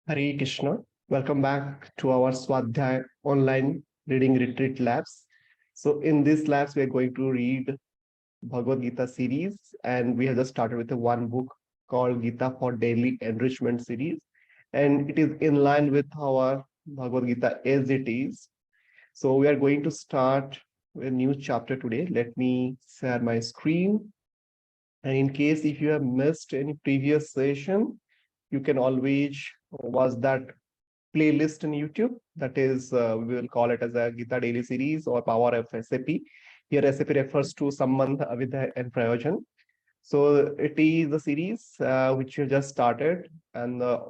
Hare Krishna. Welcome back to our Swadhyay online reading retreat labs. So in this labs, we are going to read Bhagavad-gītā series, and we have just started with one book called Gita for Daily Enrichment series. And it is in line with our Bhagavad-gītā as it is. So we are going to start a new chapter today. Let me share my screen. And in case if you have missed any previous session, you can always watch that playlist in YouTube. That is, we will call it as a Gita Daily Series or Power of SAP. Here SAP refers to Sambandha, Avidya, and Prayojan. So it is the series which we just started, and the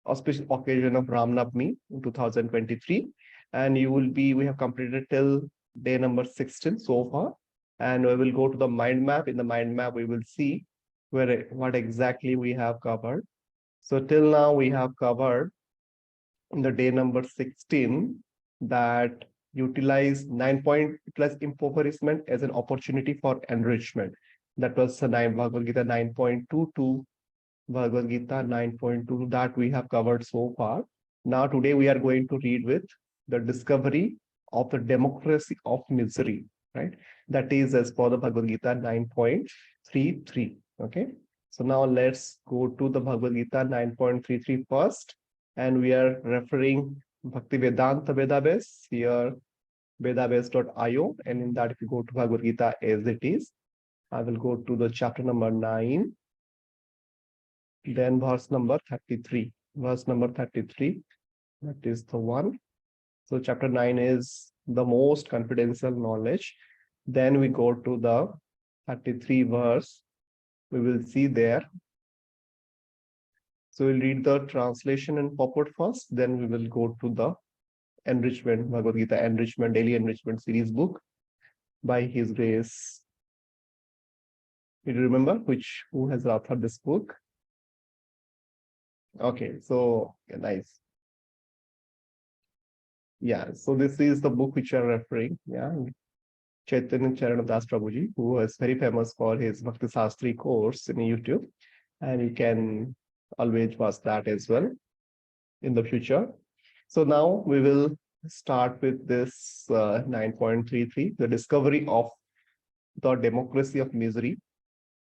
auspicious occasion of Ramnavami in 2023. And we have completed till day number 16 so far. And we will go to the mind map. In the mind map, we will see what exactly we have covered. So till now we have covered in the day number 16 that utilize impoverishment as an opportunity for enrichment. That was Bhagavad-gītā 9.22, Bhagavad-gītā 9.2 that we have covered so far. Now today we are going to read with the discovery of the democracy of misery, right? That is as per the Bhagavad-gītā 9.33, okay? So now let's go to the Bhagavad-gītā 9.33 first, and we are referring Bhakti Vedanta database here, database.io, and in that if you go to Bhagavad-gītā as it is, I will go to the chapter number 9, then verse number 33. Verse number 33, that is the one. So chapter 9 is the most confidential knowledge. Then we go to the 33 verse. We will see there. So we'll read the translation and purport first, then we will go to the enrichment, Bhagavad-gītā enrichment, daily enrichment series book by His Grace. You remember who has authored this book? Okay, so yeah, nice. Yeah, so this is the book which you are referring. Yeah, Chaitanya Charanadas Prabhuji, who is very famous for his Bhakti Sastri course in YouTube, and you can always watch that as well in the future. So now we will start with this 9.33, the discovery of the democracy of misery.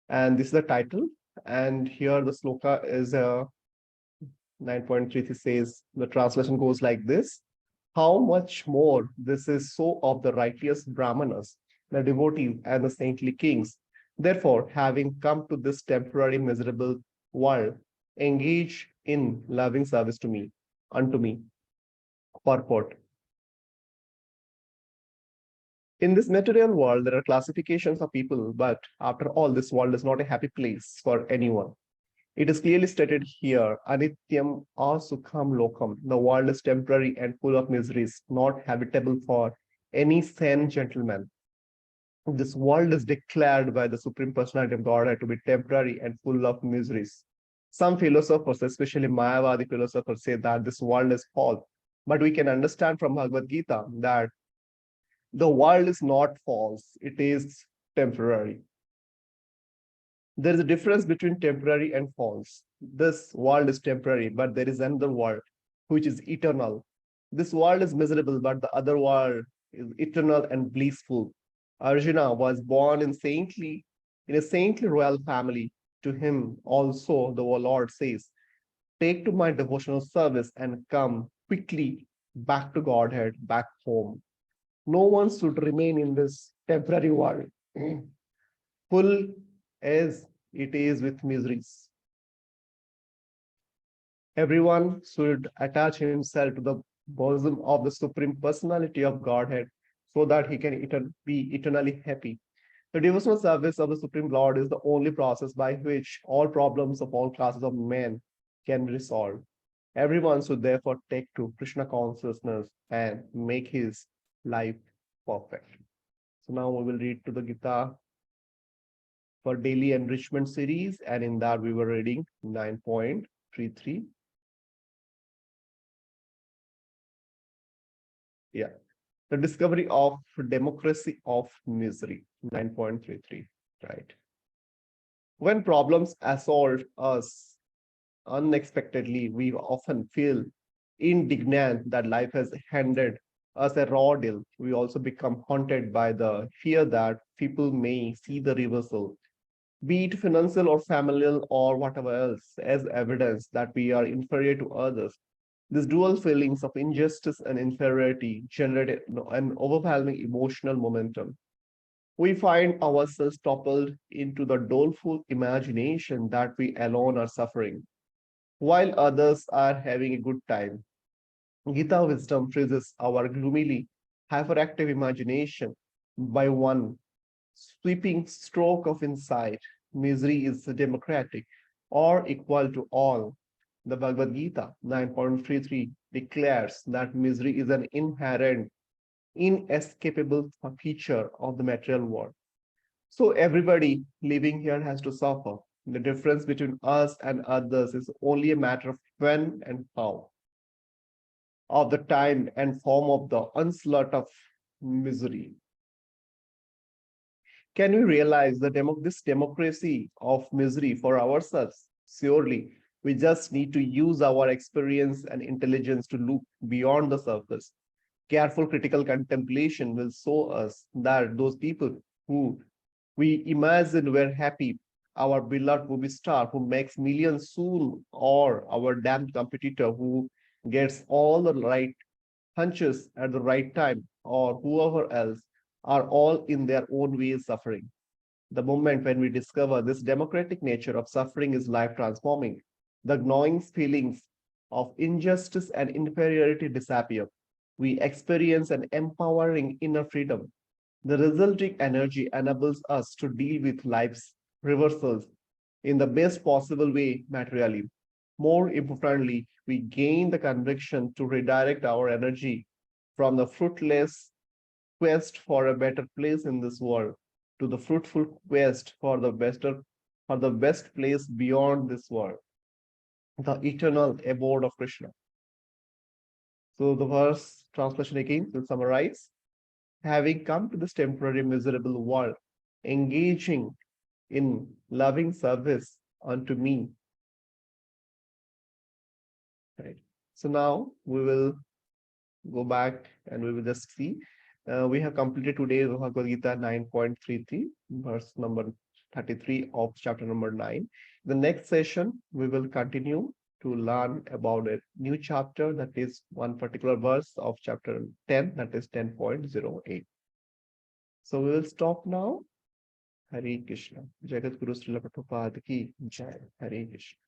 And this is the title. And here the sloka is 9.33 says, the translation goes like this. How much more this is so of the righteous brāhmaṇas, the devotees and the saintly kings. Therefore, having come to this temporary miserable world, engage in loving service to me, unto me. Purport. In this material world, there are classifications of people, but after all, this world is not a happy place for anyone. It is clearly stated here, anityam, asukhaṁ, lokam. The world is temporary and full of miseries, not habitable for any sane gentleman. This world is declared by the Supreme Personality of Godhead to be temporary and full of miseries. Some philosophers, especially Māyāvādī philosophers, say that this world is false. But we can understand from Bhagavad-gītā that the world is not false, it is temporary. There is a difference between temporary and false. This world is temporary, but there is another world which is eternal. This world is miserable, but the other world is eternal and blissful. Arjuna was born in a saintly royal family. To him also the Lord says, take to my devotional service and come quickly back to Godhead, back home. No one should remain in this temporary world, full as it is with miseries. Everyone should attach himself to the bosom of the Supreme Personality of Godhead so that he can be eternally happy. The devotional service of the Supreme Lord is the only process by which all problems of all classes of men can be resolved. Everyone should therefore take to Krishna consciousness and make his life perfect. So now we will read to the Gita for daily enrichment series, and in that we were reading 9.33. Yeah, the discovery of democracy of misery, 9.33, right? When problems assault us, unexpectedly, we often feel indignant that life has handed us a raw deal. We also become haunted by the fear that people may see the reversal, be it financial or familial or whatever else, as evidence that we are inferior to others. These dual feelings of injustice and inferiority generate an overwhelming emotional momentum. We find ourselves toppled into the doleful imagination that we alone are suffering, while others are having a good time. Gita wisdom freezes our gloomily hyperactive imagination by one sweeping stroke of insight. Misery is democratic or equal to all. The Bhagavad-gītā 9.33 declares that misery is an inherent, inescapable feature of the material world. So everybody living here has to suffer. The difference between us and others is only a matter of when and how, of the time and form of the onslaught of misery. Can we realize this democracy of misery for ourselves? Surely, we just need to use our experience and intelligence to look beyond the surface. Careful critical contemplation will show us that those people who we imagine were happy, our beloved movie star who makes millions soon, or our damned competitor who gets all the right hunches at the right time, or whoever else, are all in their own ways suffering. The moment when we discover this democratic nature of suffering is life transforming, the gnawing feelings of injustice and inferiority disappear. We experience an empowering inner freedom. The resulting energy enables us to deal with life's reversals in the best possible way materially. More importantly, we gain the conviction to redirect our energy from the fruitless quest for a better place in this world to the fruitful quest for the best place beyond this world, the eternal abode of Krishna. So the verse translation again will summarize. Having come to this temporary miserable world, engaging in loving service unto me. Right. So now we will go back and we will just see. We have completed today's Bhagavad-gītā 9.33, verse number 33 of chapter number 9. The next session, we will continue to learn about a new chapter, that is one particular verse of chapter 10, that is 10.08. So we will stop now. Hare Krishna. Jagat Guru Srila Prabhupada ki Jai. Hare Krishna.